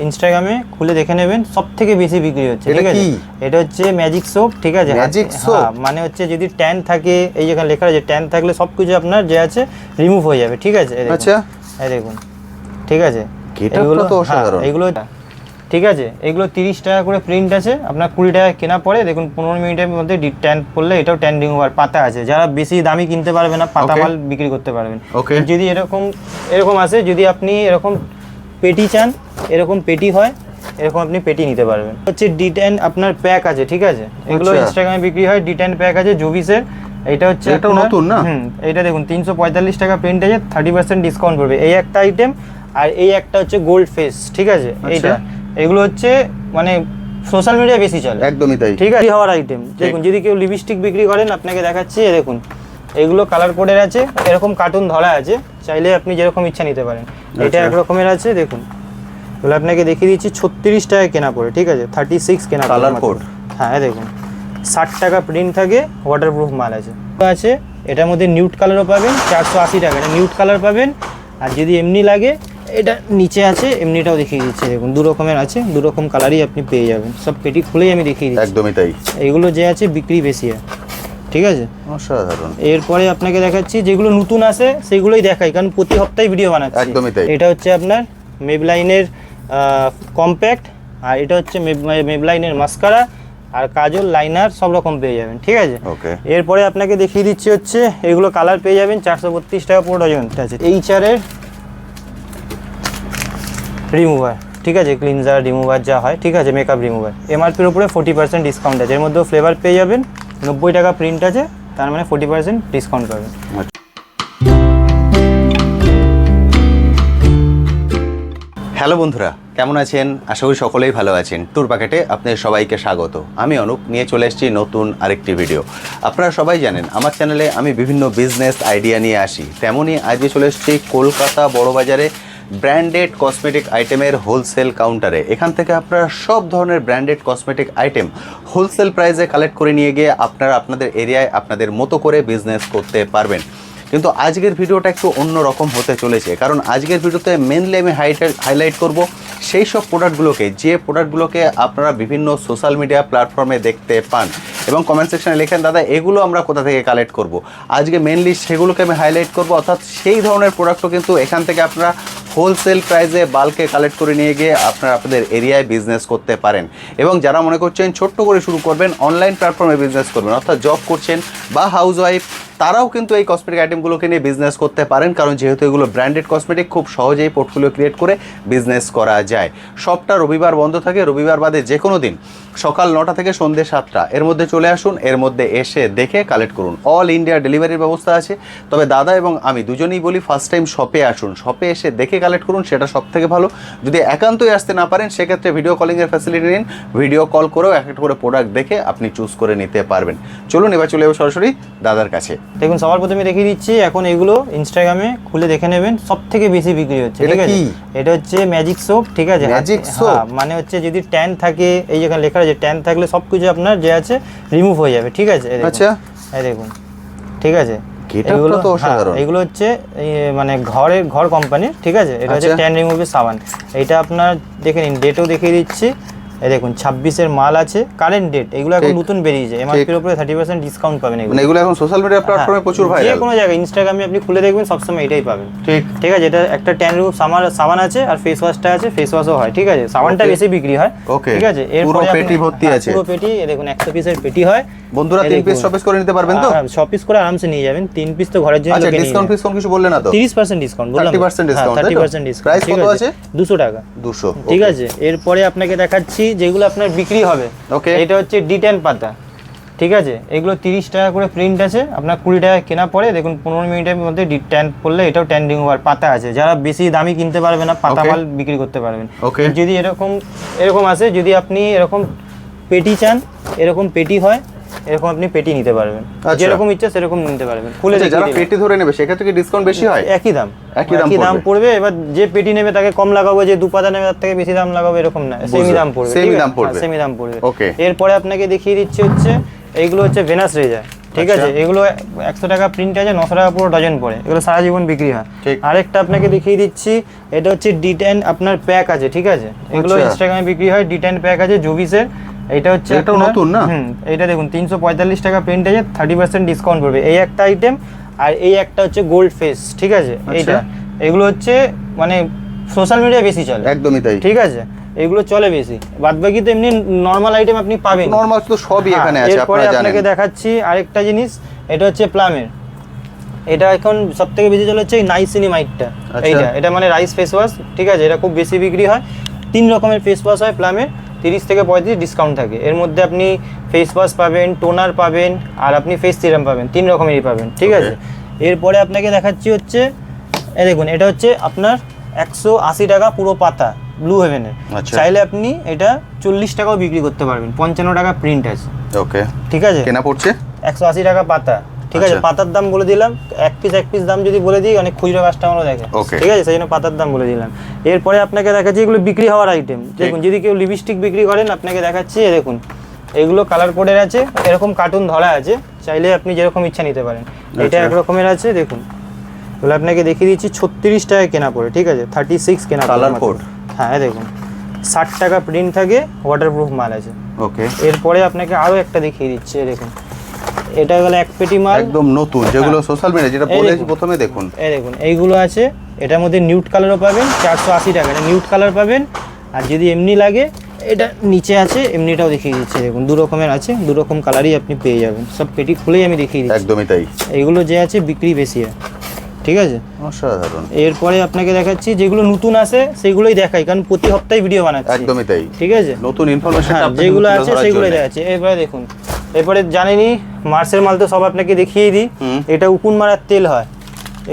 ইনস্টাগ্রামে খুলে দেখে নেবেন, সবথেকে বেশি বিক্রি হচ্ছে। ঠিক আছে, এটা হচ্ছে ম্যাজিক সোপ। ঠিক আছে, ম্যাজিক সোপ মানে হচ্ছে যদি ট্যান থাকে, এই যেখানে লেখা আছে ট্যান থাকলে সবকিছু আপনার যে আছে রিমুভ হয়ে যাবে। ঠিক আছে, আচ্ছা এই দেখুন। ঠিক আছে, এগুলো তো অসাধারণ। এগুলো ঠিক আছে, এগুলো 30 টাকা করে প্রিন্ট আছে, আপনার 20 টাকা কেনা পড়ে। দেখুন 15 মিনিটের মধ্যে ট্যান পড়লে এটাও ট্যান রিমুভার পাতা আছে। যারা বেশি দামি কিনতে পারবে না, পাতা মাল বিক্রি করতে পারবেন। যদি এরকম আছে, যদি আপনি এরকম পেটি চান, এরকম পেটি হয়, এরকম আপনি পেটি নিতে পারবেন। হচ্ছে D10 আপনার প্যাক আছে। ঠিক আছে, এগুলো ইনস্টাগ্রামে বিক্রি হয়। D10 প্যাক আছে জোভিসের। এটা হচ্ছে নতুন না? এটা দেখুন 345 টাকা প্রিন্ট আছে, 30% ডিসকাউন্ট করবে। এই একটা আইটেম, আর এই একটা হচ্ছে গোল্ড ফেস। ঠিক আছে, এইটা এগুলো হচ্ছে মানে সোশ্যাল মিডিয়ায় বেশি চলে। একদমই তাই। ঠিক আছে, হওয়ার আইটেম। দেখুন যদি কেউ লিপস্টিক বিক্রি করেন, আপনাকে দেখাচ্ছি। দেখুন এগুলো কালার কোডের আছে, এরকম কার্টুন ধরা আছে, চাইলে আপনি যেরকম ইচ্ছা নিতে পারেন। এটা এক রকমের আছে। দেখুন এগুলো আপনাকে দেখিয়ে দিচ্ছি, 36 টাকা কেনা পড়ে। ঠিক আছে, 36 কেনা কালার কোড। হ্যাঁ দেখুন 60 টাকা প্রিন্ট থাকে, ওয়াটারপ্রুফ মাল আছে। এটার মধ্যে নিউড কালারও পাবেন, 480 টাকা এটা নিউড কালার পাবেন। আর যদি এমনি লাগে, এটা নিচে আছে, এমনিটাও দেখিয়ে দিচ্ছে। দেখুন দু রকমের আছে, দু রকম কালারই আপনি পেয়ে যাবেন। সব পেটি খুলেই আমি দেখিয়ে দিচ্ছি। একদমই তাই। এইগুলো যে আছে বিক্রি বেশি হয়। ঠিক আছে, অসাধারণ। এরপরে আপনাকে দেখাচ্ছি যেগুলো নতুন আসে সেগুলোই দেখাই, কারণ প্রতি সপ্তাহে ভিডিও বানাচ্ছি। একদমই তাই। এটা হচ্ছে আপনার মেবলাইনের কম্প্যাক্ট, আর এটা হচ্ছে মেবলাইনের মাস্কারা, আর কাজল, লাইনার সব রকম পেয়ে যাবেন। ঠিক আছে, এরপরে আপনাকে দেখিয়ে দিচ্ছি হচ্ছে এগুলো কালার পেয়ে যাবেন 432 টাকা পুরো ডজন আছে। এইচআরের রিমুভার। ঠিক আছে, ক্লিনজার রিমুভার যা হয়। ঠিক আছে, মেকআপ রিমুভার এমআরপির উপরে 40% ডিসকাউন্ট আছে। এর মধ্যেও ফ্লেভার পেয়ে যাবেন, 90 টাকা প্রিন্ট আছে, তার মানে 40% ডিসকাউন্ট পাবেন। হ্যালো বন্ধুরা, কেমন আছেন? আশা করি সকলেই ভালো আছেন। ট্যুর প্যাকেটে আপনাদের সবাইকে স্বাগত। আমি অনুপ নিয়ে চলে এসেছি নতুন আরেকটি ভিডিও। আপনারা সবাই জানেন আমার চ্যানেলে আমি বিভিন্ন বিজনেস আইডিয়া নিয়ে আসি, তেমনই আজকে চলে এসেছি কলকাতা বড়বাজারে ব্র্যান্ডেড কসমেটিক আইটেমের হোলসেল কাউন্টারে। এখান থেকে আপনারা সব ধরনের ব্র্যান্ডেড কসমেটিক আইটেম হোলসেল প্রাইসে কালেক্ট করে নিয়ে গিয়ে আপনারা আপনাদের এরিয়ায় আপনাদের মতো করে বিজনেস করতে পারবেন। কিন্তু আজকের ভিডিওটা একটু অন্য রকম হতে চলেছে, কারণ আজকের ভিডিওতে মেনলি আমি হাইলাইট করব সেই সব প্রোডাক্টগুলোকে, যে প্রোডাক্টগুলোকে আপনারা বিভিন্ন সোশ্যাল মিডিয়া প্ল্যাটফর্মে দেখতে পান এবং কমেন্ট সেকশনে লেখেন দাদা এগুলো আমরা কোথা থেকে কালেক্ট করব। আজকে মেনলি সেগুলোকে আমি হাইলাইট করব, অর্থাৎ সেই ধরনের প্রোডাক্টও কিন্তু এখান থেকে আপনারা হোলসেল প্রাইসে বাল্কে কালেক্ট করে নিয়ে গিয়ে আপনারা আপনাদের এরিয়ায় বিজনেস করতে পারেন। এবং যারা মনে করছেন ছোট্ট করে শুরু করবেন, অনলাইন প্ল্যাটফর্মে বিজনেস করবেন, অর্থাৎ জব করছেন বা হাউস ওয়াইফ, তারাও কিন্তু এই কসমেটিক আইটেমগুলোকে নিয়ে বিজনেস করতে পারেন, কারণ যেহেতু এগুলো ব্র্যান্ডেড কসমেটিক খুব সহজেই পোর্টফোলিও ক্রিয়েট করে বিজনেস করা যায়। সবটা রবিবার বন্ধ থাকে, রবিবার বাদে যে কোনো দিন সকাল 9টা থেকে সন্ধ্যে 7টা এর মধ্যে চলে আসুন, এর মধ্যে এসে দেখে কালেক্ট করুন। অল ইন্ডিয়া ডেলিভারির ব্যবস্থা আছে। তবে দাদা এবং আমি দুজনেই বলি ফার্স্ট টাইম শপে আসুন, শপে এসে দেখে কালেক্ট করুন, সেটা সব থেকে ভালো। যদি একান্তই আসতে না পারেন সেক্ষেত্রে ভিডিও কলিংয়ের ফ্যাসিলিটি নিন, ভিডিও কল করেও এক একটা করে প্রোডাক্ট দেখে আপনি চুজ করে নিতে পারবেন। চলুন এবার চলে যাবো সরাসরি দাদার কাছে। দেখুন সবার প্রথমে দেখিয়ে দিচ্ছি, এখন এগুলো ইনস্টাগ্রামে খুলে দেখে নেবেন, সবথেকে বেশি বিক্রি হচ্ছে। ঠিক আছে, এটা হচ্ছে ম্যাজিক সোপ। ঠিক আছে, ম্যাজিক সোপ মানে হচ্ছে যদি ট্যান থাকে, এই যেখানে লেখা আছে ট্যান থাকলে সবকিছু আপনার যে আছে রিমুভ হয়ে যাবে। ঠিক আছে, আচ্ছা এই দেখুন। ঠিক আছে, এগুলো হচ্ছে মানে ঘর কোম্পানির। ঠিক আছে, এটা হচ্ছে ট্যান রিমুভের সাবান। এটা আপনার দেখে নিন, ডেটও দেখিয়ে দিচ্ছি। এই দেখুন 26-এর মাল আছে, কারেন্ট ডেট। এগুলো এখন নতুন বেরিয়েছে, এমআরপির উপরে 30% ডিসকাউন্ট পাবেন। এগুলো এখন সোশ্যাল মিডিয়া প্ল্যাটফর্মে প্রচুর ভাইরাল। যে কোনো জায়গায় ইনস্টাগ্রামে আপনি খুলে দেখবেন সবসময় এটাই পাবেন। ঠিক আছে, এটা একটা ট্যান রিমুভ সাবান আছে, আর ফেস ওয়াশটা আছে, ফেস ওয়াশও হয়। ঠিক আছে, সাবানটা বেশি বিক্রি হয়। ঠিক আছে, এর পুরো পেটি ভর্তি আছে, পুরো পেটি। দেখুন 100 পিসের পেটি হয়। বন্ধুরা 3 পিস শপিস করে নিতে পারবেন তো? হ্যাঁ, 6 পিস করে আরামসে নিয়ে যাবেন। 3 পিস তো ঘরের জন্য। আচ্ছা, ডিসকাউন্ট কিছু বললেন না তো? 30% ডিসকাউন্ট বললাম। 30% ডিসকাউন্ট, 30% ডিসকাউন্ট। প্রাইস কত আছে? 200 টাকা। 200। ঠিক আছে, এরপরে আপনাকে দেখাচ্ছি যেগুলো আপনার বিক্রি হবে। এটা হচ্ছে D10 পাতা। ঠিক আছে, এগুলো 30 টাকা করে প্রিন্ট আছে, আপনার 20 টাকা কেনা পড়ে। দেখুন 15 মিনিটের মধ্যে ট্যান পড়লে এটাও ট্যান রিমুভার পাতা আছে। যারা বেশি দামি কিনতে পারবে না, পাতা মাল বিক্রি করতে পারবেন। যদি এরকম আছে, যদি আপনি এরকম পেটি চান, এরকম পেটি হয়, এরকম আপনি পেটি নিতে পারবেন, যেরকম ইচ্ছা সেরকম নিতে পারবেন। খুলে যারা পেটি ধরে নেবে সেক্ষেত্রে কি ডিসকাউন্ট বেশি হয়? একই দাম পড়বে। এবার যে পেটি নেবে তাকে কম লাগাবো, যে 2 পাতা নেবে তার থেকে বেশি দাম লাগাবো, এরকম না, সেমই দাম পড়বে। এরপরে আপনাকে দেখিয়ে দিচ্ছি হচ্ছে এইগুলো হচ্ছে ভেনাস রেজার। ঠিক আছে, এগুলো 100 টাকা প্রিন্ট আছে, 900 টাকা পুরো ডজন পড়ে, এগুলো সারা জীবন বিক্রি হয়। ঠিক। আরেকটা আপনাকে দেখিয়ে দিচ্ছি, এটা হচ্ছে D10 আপনার প্যাক আছে, ঠিক আছে, এগুলো ইনস্টাগ্রামে বিক্রি হয়, D10 প্যাক আছে জুবিসের। এটা হচ্ছে এটা নতুন না? এটা দেখুন 345 টাকা প্রিন্ট আছে, 30% ডিসকাউন্ট পড়বে, এই একটা আইটেম। আর এই একটা হচ্ছে গোল্ড ফেস, ঠিক আছে, এইটা এগুলো হচ্ছে মানে সোশ্যাল মিডিয়ায় বেশি চলে। একদমই তাই। ঠিক আছে, এগুলো চলে বেশি, বাদ বাকি তো এমনি নর্মাল আইটেম আপনি পাবেন, নরমাল তো সবই এখানে আছে, এরপরে আপনারা জানেন। আপনাকে দেখাচ্ছি আরেকটা জিনিস, এটা হচ্ছে প্লামের। এটা এখন সবথেকে বেশি চলে হচ্ছে এই নাইসিনিমাইটটা, এটা মানে রাইস ফেস ওয়াশ, ঠিক আছে, এটা খুব বেশি বিক্রি হয়। 3 রকমের ফেস ওয়াশ হয় প্লামের, 30 থেকে 35 ডিসকাউন্ট থাকে। এর মধ্যে আপনি ফেস ওয়াশ পাবেন, টোনার পাবেন, আর আপনি ফেস সিরাম পাবেন, 3 রকমেরই পাবেন, ঠিক আছে। এরপরে আপনাকে দেখাচ্ছি হচ্ছে এই দেখুন, এটা হচ্ছে আপনার 180 টাকা পুরো পাতা, ব্লু হেভেনের। চাইলে আপনি এটা 40 টাকাও বিক্রি করতে পারবেন, 55 টাকা প্রিন্ট আছে। ওকে, ঠিক আছে, কেনা পড়ছে 180 টাকা পাতা, ঠিক আছে। পাতার দাম বলে দিলাম, এক পিস দাম যদি বলে দিই অনেক খুচরো কাস্টমারও দেখে, ঠিক আছে, সেই জন্য পাতার দাম বলে দিলাম। এরপরে আপনাকে দেখাচ্ছি এগুলো বিক্রি হওয়ার আইটেম। দেখুন, যদি কেউ লিপস্টিক বিক্রি করেন, আপনাকে দেখাচ্ছি, দেখুন এগুলো কালার কোডের আছে, এরকম কার্টুন ধরা আছে, চাইলে আপনি যেরকম ইচ্ছা নিতে পারেন। এটা এক রকমের আছে, দেখুন এগুলো আপনাকে দেখিয়ে দিচ্ছি, 36 টাকা কেনা পড়ে, ঠিক আছে, 36 কেনা কালার কোড। হ্যাঁ দেখুন, 60 টাকা প্রিন্ট থাকে, ওয়াটারপ্রুফ মাল আছে। ওকে, এরপরে আপনাকে আরো একটা দেখিয়ে দিচ্ছি, দেখুন এটা গেল এক পেটি মাল, একদম নতুন, যেগুলো সোশ্যাল মিডিয়া, যেটা বলেছি প্রথমে, দেখুন এই দেখুন এইগুলো আছে, এটার মধ্যে নিউড কালারও পাবেন, 480 টাকা, এটা নিউড কালার পাবেন। আর যদি এমনি লাগে, এটা নিচে আছে, এমনিটাও দেখিয়ে দিচ্ছি, দেখুন 2 রকমের আছে, 2 রকম কালারই আপনি পেয়ে যাবেন। সব পেটি খুলেই আমি দেখিয়ে দিচ্ছি, একদমই তাই। এইগুলো যে আছে বিক্রি বেশি হয়, ঠিক আছে। অসাধারণ। এরপরে আপনাকে দেখাচ্ছি যেগুলো নতুন আসে সেগুলোই দেখাই, কারণ প্রতি সপ্তাহে ভিডিও বানাচ্ছি। একদমই তাই, ঠিক আছে, নতুন ইনফরমেশন যেগুলো আছে সেগুলোই দেখাচ্ছি। এরপরে দেখুন, এরপরে জানেনই মার্সের মাল তো সব আপনাকে দেখিয়ে দিই। এটা উকুন মারার তেল হয়,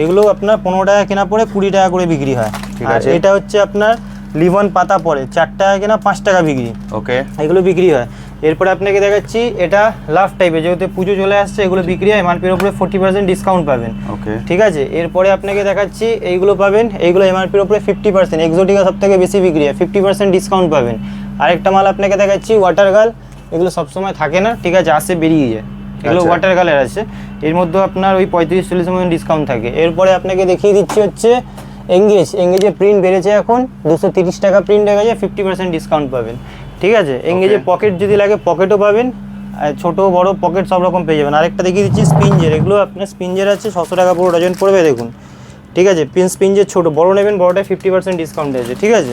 এগুলো আপনার 15 টাকা কেনা পড়ে 20 টাকা করে বিক্রি হয়। আর এটা হচ্ছে আপনার লিভন পাতা পড়ে 4 টাকা কেনা 5 টাকা বিক্রি। ওকে, এগুলো বিক্রি হয়। এরপরে আপনাকে দেখাচ্ছি এটা লাভ টাইপের, যেহেতু পুজো চলে আসছে, এগুলো বিক্রি হয়, এমআরপির উপরে 40% ডিসকাউন্ট পাবেন। ওকে, ঠিক আছে। এরপরে আপনাকে দেখাচ্ছি এইগুলো পাবেন, এইগুলো এমআরপির উপরে 50%, এক্সোটিকা সব থেকে বেশি বিক্রি হয়, 50% ডিসকাউন্ট পাবেন। আরেকটা মাল আপনাকে দেখাচ্ছি ওয়াটার গার্ল, এগুলো সবসময় থাকে না, ঠিক আছে, আসে বেরিয়ে যায়, এগুলো ওয়াটার গার্লের আছে, এর মধ্যে আপনার ওই 35-40% ডিসকাউন্ট থাকে। এরপরে আপনাকে দেখিয়ে দিচ্ছি হচ্ছে এঙ্গেজের প্রিন্ট বেড়েছে, এখন 230 টাকা প্রিন্ট হয়ে গেছে, 50% ডিসকাউন্ট পাবেন। ঠিক আছে। এঙ্গেজের পকেট যদি লাগে পকেটও পাবেন, ছোট বড় পকেট সব রকম পেয়ে যাবেন। আরেকটা দেখিয়ে দিচ্ছি স্পিঞ্জের, এগুলো আপনার স্পিঞ্জের আছে 600 টাকা পুরো ডজন পড়বে, দেখুন। ঠিক আছে, স্পিঞ্জের ছোট বড় নেবেন, বড়টায় 50% ডিসকাউন্ট আছে। ঠিক আছে,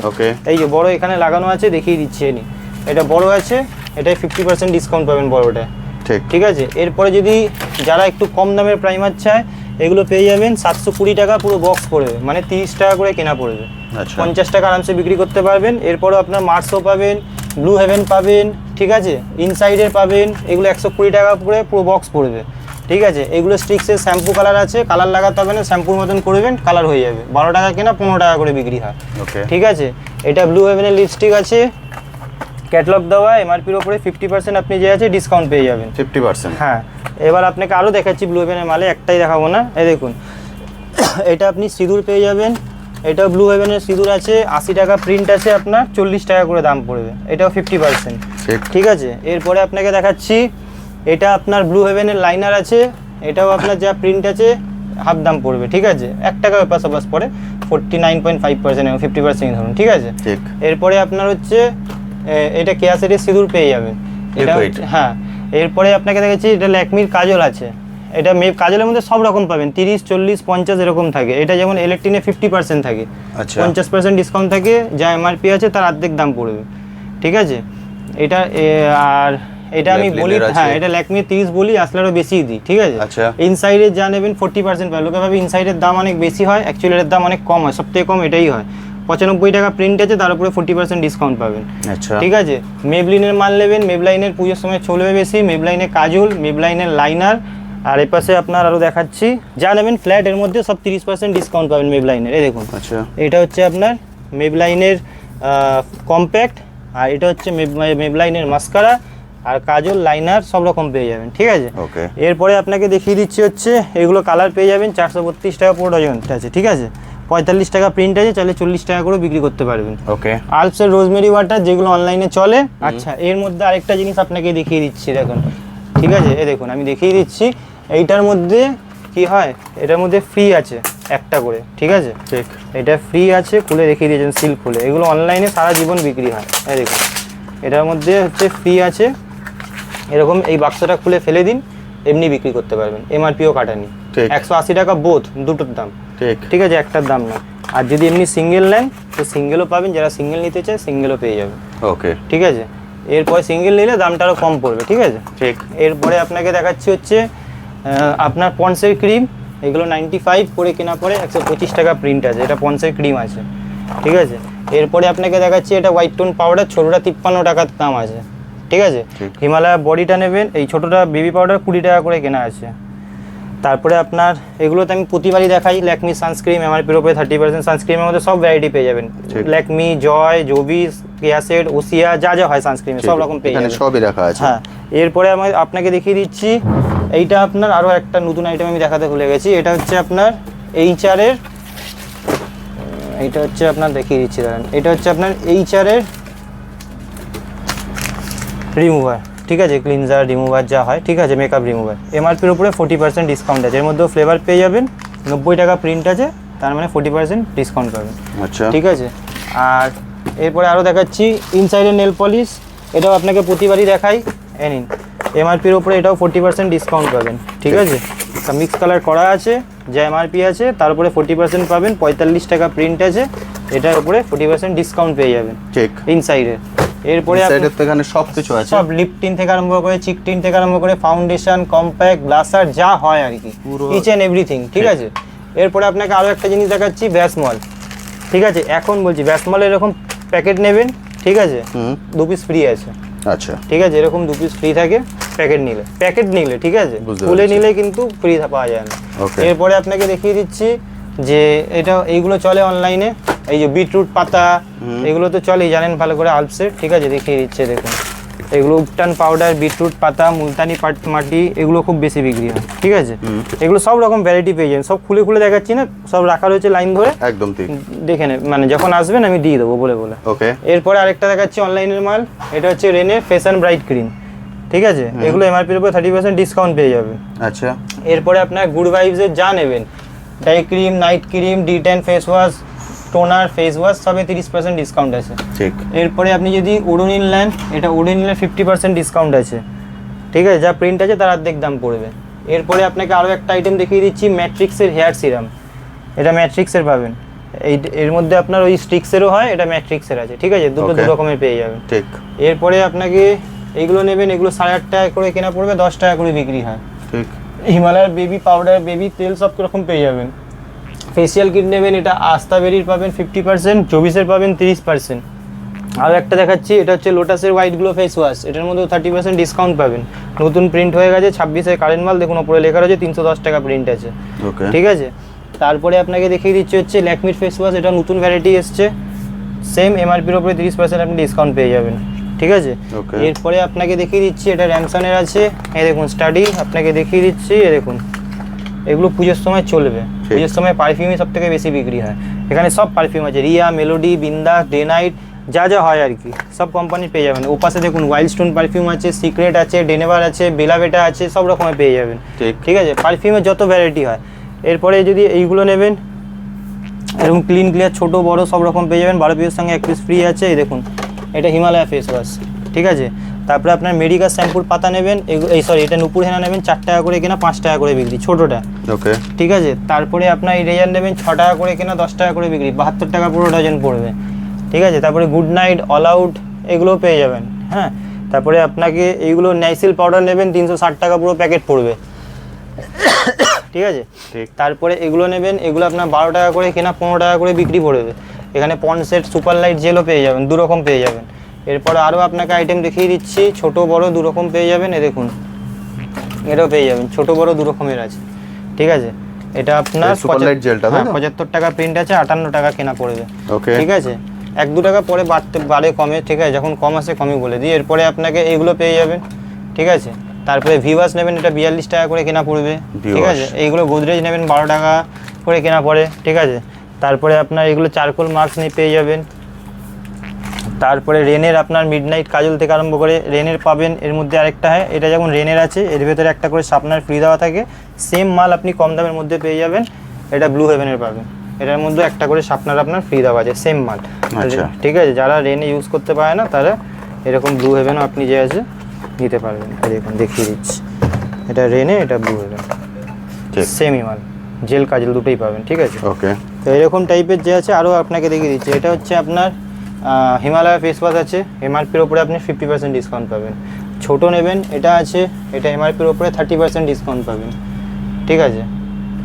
এই যে বড় এখানে লাগানো আছে, দেখিয়ে দিচ্ছি এনি, এটা বড় আছে, এটাই 50% ডিসকাউন্ট পাবেন বড়টায়। ঠিক আছে। এরপরে যদি যারা একটু কম দামের প্রাইমার চায়, এগুলো পেয়ে যাবেন 720 টাকা পুরো বক্স পড়বে, মানে 30 টাকা করে কেনা পড়বে, 50 টাকা আরামসে বিক্রি করতে পারবেন। এরপরও আপনার মার্সও পাবেন, ব্লু হেভেন পাবেন, ঠিক আছে, ইনসাইডের পাবেন, এগুলো 120 টাকা করে পুরো বক্স পড়বে। ঠিক আছে। এগুলো স্টিক্সের শ্যাম্পু কালার আছে, কালার লাগাতে হবে না, শ্যাম্পুর মতন করবেন, কালার হয়ে যাবে। 12 টাকা কেনা, 15 টাকা করে বিক্রি হয়। ঠিক আছে। এটা ব্লু হেভেনের লিপস্টিক আছে, ক্যাটালগ দেওয়া, এমআরপির ওপরে 50% আপনি যে আছে ডিসকাউন্ট পেয়ে যাবেন, 50%। হ্যাঁ। এবার আপনাকে আরও দেখাচ্ছি ব্লু হেভেনের মালে, একটাই দেখাবো না, এই দেখুন এটা আপনি সিঁদুর পেয়ে যাবেন, এটা ব্লু হেভেনের সিঁদুর আছে, 80 টাকা প্রিন্ট আছে, আপনার 40 টাকা করে দাম পড়বে, এটাও 50%। ঠিক আছে। এরপরে আপনাকে দেখাচ্ছি এটা আপনার ব্লু হেভেনের লাইনার আছে, এটাও আপনার যা প্রিন্ট আছে হাফ দাম পড়বে। ঠিক আছে, 1 টাকা পাশাপাশি পড়ে, 49.5% এবং 50% ধরুন। ঠিক আছে। এরপরে আপনার হচ্ছে এটা কেয়াসেটের সিঁদুর পেয়ে যাবেন, এটা হ্যাঁ। এরপরে আপনাকে দেখাচ্ছি এটা ল্যাকমির কাজল আছে, এটা কাজলের মধ্যে সব রকম পাবেন, 30, 40, 50 এরকম থাকে। এটা যেমন ইলেকট্রিনে 50% থাকে, 50% ডিসকাউন্ট থাকে, যা এমআরপি আছে তার অর্ধেক দাম পড়বে। ঠিক আছে। এটা আর এটা আমি বলি, হ্যাঁ, এটা ল্যাকমি 30 বলি, আসলে আরও বেশি দিই। ঠিক আছে। ইনসাইডের যা নেবেন 40% পাবে, লোকে ভাবে ইনসাইডের দাম অনেক বেশি হয়, অ্যাকচুয়ালি এর দাম অনেক কম হয়, সবথেকে কম এটাই হয়। 95 টাকা প্রিন্ট আছে, তার উপরে 40% ডিসকাউন্ট পাবেন। ঠিক আছে। মেবলিনের মাল নেবেন, মেবলাইনের পুজোর সময় চলবে বেশি, মেবলাইনের কাজল, মেবলাইনের লাইনার। আর এই পাশে আপনার আরও দেখাচ্ছি, যা নেবেন ফ্ল্যাট এর মধ্যে সব 30% ডিসকাউন্ট পাবেন মেবলাইনের। এই দেখুন, এটা হচ্ছে আপনার মেবলাইনের কম্প্যাক্ট, আর এটা হচ্ছে মেবলাইনের মাস্কারা, আর কাজল, লাইনার সব রকম পেয়ে যাবেন। ঠিক আছে। এরপরে আপনাকে দেখিয়ে দিচ্ছি হচ্ছে এগুলো কালার পেয়ে যাবেন, 432 টাকা পুরো ডজন আছে। ঠিক আছে। 45 টাকা প্রিন্ট আছে, চাইলে 40 টাকা করে বিক্রি করতে পারবেন। আলপসের রোজমেরি ওয়াটার, যেগুলো অনলাইনে চলে। আচ্ছা, এর মধ্যে আরেকটা জিনিস আপনাকে দেখিয়ে দিচ্ছি, দেখুন। ঠিক আছে, এই দেখুন আমি দেখিয়ে দিচ্ছি। এইটার মধ্যে কি হয়, এটার মধ্যে ফ্রি আছে একটা করে, ঠিক আছে, ঠিক। এটা ফ্রি আছে, খুলে দেখিয়ে দিয়েছেন সিল খুলে। এগুলো অনলাইনে সারা জীবন বিক্রি হয়। এই দেখুন এটার মধ্যে হচ্ছে ফ্রি আছে, এরকম এই বাক্সটা খুলে ফেলে দিন, এমনি বিক্রি করতে পারবেন, এমআরপিও কাটানি। 180 টাকা বোথ, দুটোর দাম, ঠিক ঠিক আছে, একটার দাম না। আর যদি এমনি সিঙ্গেল নেন তো সিঙ্গেলও পাবেন, যারা সিঙ্গেল নিতে চায় সিঙ্গেলও পেয়ে যাবেন। ওকে, ঠিক আছে, এরপরে সিঙ্গেল নিলে দামটা আরও কম পড়বে, ঠিক আছে। ঠিক। এরপরে আপনাকে দেখাচ্ছি হচ্ছে আপনার পন্সের ক্রিম, এগুলো 95 করে কেনা পড়ে, 125 টাকা প্রিন্ট আছে, এটা পন্সের ক্রিম আছে, ঠিক আছে। এরপরে আপনাকে দেখাচ্ছি এটা হোয়াইট টোন পাউডার, ছোটোটা 53 টাকার দাম আছে, ঠিক আছে। হিমালয়া বডিটা নেবেন, এই ছোটোটা বেবি পাউডার 20 টাকা করে কেনা আছে। তারপরে আপনার এগুলোতে আমি প্রতিবারই দেখাই, ল্যাকমি সানস্ক্রিন, এমআরপির উপরে 30% সানস্ক্রিনের মধ্যে সব ভ্যারাইটি পেয়ে যাবেন, ল্যাকমি, জয়, জোবিস, কেয়াসেড, ওসিয়া, যা যা হয় সানস্ক্রিনে সব রকম পেয়ে যাবেন, সবই রাখা আছে। হ্যাঁ, এরপরে আমি আপনাকে দেখিয়ে দিচ্ছি এইটা আপনার আরও একটা নতুন আইটেম আমি দেখাতে ভুলে গেছি। এটা হচ্ছে আপনার এইচআরের, এইটা হচ্ছে আপনার দেখিয়ে দিচ্ছি দাঁড়ান, এটা হচ্ছে আপনার এইচআরের রিমুভার, ঠিক আছে, ক্লিনজার রিমুভার যা হয়, ঠিক আছে, মেকআপ রিমুভার। এমআরপির উপরে 40% ডিসকাউন্ট আছে, এর মধ্যেও ফ্লেভার পেয়ে যাবেন, 90 টাকা প্রিন্ট আছে, তার মানে 40% ডিসকাউন্ট পাবেন, আচ্ছা, ঠিক আছে। আর এরপরে আরও দেখাচ্ছি ইনসাইডের নেল পলিশ, এটাও আপনাকে প্রতিবারই দেখাই, এ নিন, এমআরপির উপরে এটাও 40% ডিসকাউন্ট পাবেন, ঠিক আছে। মিক্স কালার করা আছে, যা এমআরপি আছে তার উপরে 40% পাবেন, 45 টাকা প্রিন্ট আছে, এটার উপরে 40% ডিসকাউন্ট পেয়ে যাবেন, ঠিক, ইনসাইডের। এরপরে এখানে সব কিছু আছে, সব লিপ টিন থেকে আরম্ভ করে চিক টিন থেকে আরম্ভ করে ফাউন্ডেশন, কম্প্যাক্ট, ব্লাসার যা হয় আর কি, ইচ অ্যান্ড এভরিথিং, ঠিক আছে। এরপরে আপনাকে আরও একটা জিনিস দেখাচ্ছি, ব্যাসমল, ঠিক আছে, এখন বলছি ব্যাসমলের এরকম প্যাকেট নেবেন, ঠিক আছে, 2 পিস ফ্রি আছে, আচ্ছা, ঠিক আছে, এরকম 2 পিস ফ্রি থাকে প্যাকেট নিলে, ঠিক আছে, বুঝতে খুলে পারছি। নিলে কিন্তু ফ্রি পাওয়া যায় না। Okay. এরপরে আপনাকে দেখিয়ে দিচ্ছি যে এটা এইগুলো চলে অনলাইনে, এই যে বিটরুট পাতা, এগুলো তো চলেই জানেন ভালো করে, আলপসের, ঠিক আছে, দেখিয়ে দিচ্ছে দেখুন, এগুলো উপটান পাউডার, বিটরুট পাতা, মুলতানি মাটি, এগুলো খুব বেশি বিক্রি হয়, ঠিক আছে। এগুলো সব রকম ভ্যারাইটি পেয়ে যাবেন, সব খুলে খুলে দেখাচ্ছি না, সব রাখা রয়েছে লাইন ধরে, একদম ঠিক, দেখে নেন, মানে যখন আসবেন আমি দিয়ে দেবো বলে। ওকে। এরপরে আরেকটা দেখাচ্ছি অনলাইনের মাল, এটা হচ্ছে রেনের ফেস অ্যান্ড ব্রাইট ক্রিম, ঠিক আছে, এগুলো এমআরপির উপর 30% ডিসকাউন্ট পেয়ে যাবেন। আচ্ছা, এরপরে আপনার গুড ভাইবসের যা নেবেন, day cream, night cream, D10 face wash, toner, face wash, সবে 30% ডিসকাউন্ট আছে, ঠিক। এরপরে আপনি যদি ওডোনিল নেন, এটা ওডোনিলের 50% ডিসকাউন্ট আছে, ঠিক আছে, যা প্রিন্ট আছে তার অর্ধেক দাম পড়বে। এরপরে আপনাকে আরও একটা আইটেম দেখিয়ে দিচ্ছি, ম্যাট্রিক্সের হেয়ার সিরাম, এটা ম্যাট্রিক্সের পাবেন, এর মধ্যে আপনার ওই স্টিক্সেরও হয়, এটা ম্যাট্রিক্সের আছে, ঠিক আছে, দুটো দু রকমের পেয়ে যাবেন, ঠিক। এরপরে আপনাকে এইগুলো নেবেন, এগুলো 8.5 টাকা করে কেনা পড়বে, 10 টাকা করে বিক্রি হয়, ঠিক। হিমালয়ার বেবি পাউডার, বেবি তেল সব রকম পেয়ে যাবেন। ফেসিয়াল কিট নেবেন, এটা আস্থা বেরির পাবেন 50%, চবিসের পাবেন 30%। আরও একটা দেখাচ্ছি, এটা হচ্ছে লোটাসের হোয়াইট গ্লো ফেস ওয়াশ, এটার মধ্যে 30% ডিসকাউন্ট পাবেন, নতুন প্রিন্ট হয়ে গেছে, 26-এর কারেন্ট মাল, দেখুন ওপরে লেখা রয়েছে 310 টাকা প্রিন্ট আছে, ওকে, ঠিক আছে। তারপরে আপনাকে দেখিয়ে দিচ্ছি হচ্ছে ল্যাকমির ফেস ওয়াশ, এটা নতুন ভ্যারাইটি এসছে, সেম এমআরপির উপরে 30% আপনি ডিসকাউন্ট পেয়ে যাবেন, ঠিক আছে। এরপরে আপনাকে দেখিয়ে দিচ্ছি, এটা র্যামসনের আছে, এই দেখুন স্টাডি, আপনাকে দেখিয়ে দিচ্ছি, এই দেখুন, এগুলো পুজোর সময় চলবে, পুজোর সময় পারফিউমই সব থেকে বেশি বিক্রি হয়, এখানে সব পারফিউম আছে, রিয়া, মেলোডি, বিন্দা, ডে নাইট, যা যা হয় আর কি, সব কোম্পানির পেয়ে যাবেন। ওপাশে দেখুন ওয়াইল্ড স্টোন পারফিউম আছে, সিক্রেট আছে, ডেনেভার আছে, বেলাভেটা আছে, সব রকমের পেয়ে যাবেন, ঠিক আছে, পারফিউমের যত ভ্যারাইটি হয়। এরপরে যদি এইগুলো নেবেন, এরকম ক্লিন ক্লিয়ার ছোট বড় সব রকম পেয়ে যাবেন, 12 পিসের সঙ্গে 1 পিস ফ্রি আছে, এই দেখুন, এটা হিমালয়া ফেস ওয়াশ, ঠিক আছে। তারপরে আপনার মেডিকাল শ্যাম্পুর পাতা নেবেন, এটা নুপুর হেনা নেবেন, 4 টাকা করে কেনা, 5 টাকা করে বিক্রি, ছোটোটা, ওকে, ঠিক আছে। তারপরে আপনার এই রেজার নেবেন, 6 টাকা করে কেনা, 10 টাকা করে বিক্রি, 72 টাকা পুরো ডজন পড়বে, ঠিক আছে। তারপরে গুড নাইট, অল আউট, এগুলোও পেয়ে যাবেন, হ্যাঁ। তারপরে আপনাকে এইগুলো নাইসিল পাউডার নেবেন, 360 টাকা পুরো প্যাকেট পড়বে, ঠিক আছে। তারপরে এগুলো নেবেন, এগুলো আপনার 12 টাকা করে কেনা, 15 টাকা করে বিক্রি পড়বে। এখানে পন্সেট, সুপার লাইট জেলও পেয়ে যাবেন, 2 রকম পেয়ে যাবেন। এরপরে আরও আপনাকে আইটেম দেখিয়ে দিচ্ছি, ছোট বড় 2 রকম পেয়ে যাবেন, এ দেখুন, এটাও পেয়ে যাবেন, ছোট বড় 2 রকমের আছে, ঠিক আছে। এটা আপনার সুপার লাইট জেলটা 75 টাকা প্রিন্ট আছে, 58 টাকা কেনা পড়বে, ঠিক আছে। 1-2 টাকা পরে বাড়ে কমে, ঠিক আছে, যখন কম আসে কমই বলে দিই। এরপরে আপনাকে এইগুলো পেয়ে যাবেন, ঠিক আছে। তারপরে ভিভাস নেবেন, এটা 42 টাকা করে কেনা পড়বে, ঠিক আছে। এইগুলো গোদরেজ নেবেন 12 টাকা করে কেনা পড়ে, ঠিক আছে। তারপরে আপনার এগুলো চারকোল মাস্ক নিয়ে পেয়ে যাবেন। তারপরে রেনের আপনার মিডনাইট কাজল থেকে আরম্ভ করে রেনের পাবেন। এর মধ্যে আরেকটা হয়, এটা যেমন রেনের আছে, এর ভেতরে একটা করে শার্পনার ফ্রি দেওয়া থাকে। সেম মাল আপনি কম দামের মধ্যে পেয়ে যাবেন, এটা ব্লু হেভেনের পাবেন। এটার মধ্যে একটা করে শার্পনার আপনার ফ্রি দেওয়া আছে, সেম মাল। ঠিক আছে, যারা রেনে ইউজ করতে পারে না তারা এরকম ব্লু হেভেনও আপনি যে আছে নিতে পারবেন। দেখুন দেখিয়ে দিচ্ছি, এটা রেনে, এটা ব্লু হেভেন, সেমই মাল, জেল কাজল দুটোই পাবেন। ঠিক আছে, ওকে। তো এরকম টাইপের যে আছে আরও আপনাকে দেখিয়ে দিচ্ছি। এটা হচ্ছে আপনার হিমালয়া ফেস ওয়াশ আছে, এমআরপির ওপরে আপনি 50% ডিসকাউন্ট পাবেন। ছোটো নেবেন, এটা আছে, এটা এমআরপির ওপরে 30% ডিসকাউন্ট পাবেন। ঠিক আছে,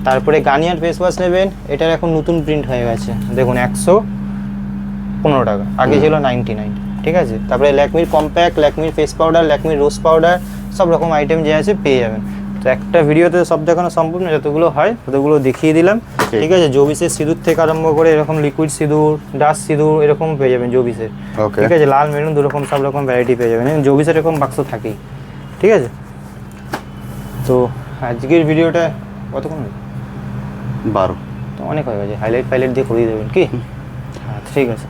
তারপরে গার্নিয়ার ফেস ওয়াশ নেবেন, এটার এখন নতুন প্রিন্ট হয়ে গেছে, দেখুন 115 টাকা, আগে ছিল 99। ঠিক আছে, তারপরে ল্যাকমির কম্প্যাক্ট, ল্যাকমির ফেস পাউডার, ল্যাকমির রোজ পাউডার, সব রকম আইটেম যে আছে পেয়ে যাবেন। তো একটা ভিডিওতে সব দেখানো সম্ভব না, যতগুলো হয় ততগুলো দেখিয়ে দিলাম। ঠিক আছে, জবিসের সিঁদুর থেকে আরম্ভ করে এরকম লিকুইড সিঁদুর, ডাস্ট সিঁদুর এরকম পেয়ে যাবেন জবিসের। ঠিক আছে, লাল মেরুন দু রকম সব রকম ভ্যারাইটি পেয়ে যাবেন, জবিসের এরকম বাক্স থাকেই। ঠিক আছে, তো আজকের ভিডিওটা কতক্ষণ 12 তো অনেক হয়ে গেছে, হাইলাইট দিয়ে করিয়ে দেবেন কি? হ্যাঁ ঠিক আছে,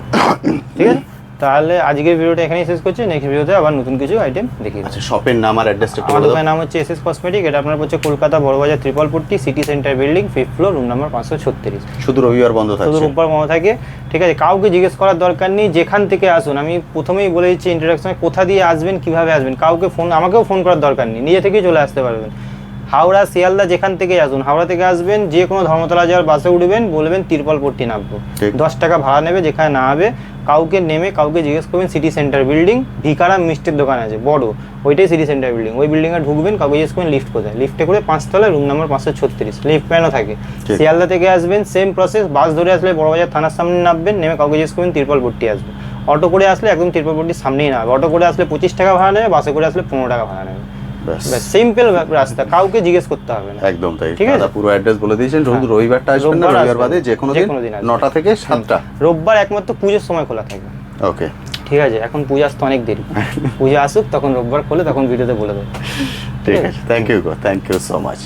ঠিক আছে, তাহলে আজকের ভিডিওটা এখানেই শেষ করছি। নেক্সট ভিডিওতে আবার নতুন কিছু আইটেম দেখিয়ে। আচ্ছা, শপের নাম আর অ্যাড্রেসটা একটু আমার বলে দাও। দোকানের নাম হচ্ছে এসএস কসমেটিক, এটা আপনার হচ্ছে Kolkata Burrabazar Tripalpatti city centre building, 5th floor, room number 536। শুধু রবিবার বন্ধ শুধু থাকছে? রোববার বন্ধ থাকে। ঠিক আছে, কাউকে জিজ্ঞেস করার দরকার নেই, যেখান থেকে আসুন। আমি প্রথমেই বলে দিচ্ছি ইন্ট্রোডাকশনে, কোথা দিয়ে আসবেন, কিভাবে আসবেন, কাউকে আমাকেও ফোন করার দরকার নেই, নিজে থেকেই চলে আসতে পারবেন। হাওড়া, শিয়ালদা যেখান থেকে আসুন, হাওড়া থেকে আসবেন, যে কোনো ধর্মতলা যাওয়ার বাসে উঠবেন, বলবেন তিরপলপট্টি নামবো, 10 টাকা ভাড়া নেবে, যেখানে নামবে কাউকে নেমে কাউকে জিজ্ঞেস করবেন সিটি সেন্টার বিল্ডিং, ভিকারাম মিষ্টির দোকান আছে বড়, ওইটাই সিটি সেন্টার বিল্ডিং। ওই বিল্ডিংয়ে ঢুকবেন, কাউকে জিজ্ঞেস করবেন লিফট কোথায়, লিফটে করে 5 তলায়, রুম নাম্বার 536, লিফট ম্যানও থাকে। শিয়ালদা থেকে আসবেন, সেম প্রসেস, বাস ধরে আসলে বড়বাজার থানার সামনে নামবেন, নেমে কাউকে জিজ্ঞেস করবেন তিরপলপট্টি আসবে। অটো করে আসলে একদম তিরপলপট্টির সামনেই নামবে, অটো করে আসলে 25 টাকা ভাড়া নেবে, বাসে করে আসলে 15 টাকা ভাড়া নেবে। সিম্পল রাস্তা, কাউকে জিজ্ঞেস করতে হবে না। একদম তাই। ঠিক আছে, পুরো অ্যাড্রেস বলে দিয়েছেন। শুধু রবিবারটা আসবেন না, রবিবার বাদে যে কোনো দিন 9টা থেকে 7টা। রোববার একমাত্র পুজোর সময় খোলা থাকে। ওকে, ঠিক আছে, এখন পূজা আসতে অনেক দেরি, পূজা আসুক তখন রোববার খোলে, তখন ভিডিওতে বলে দেবো। ঠিক আছে, থ্যাংক ইউ সো মাচ।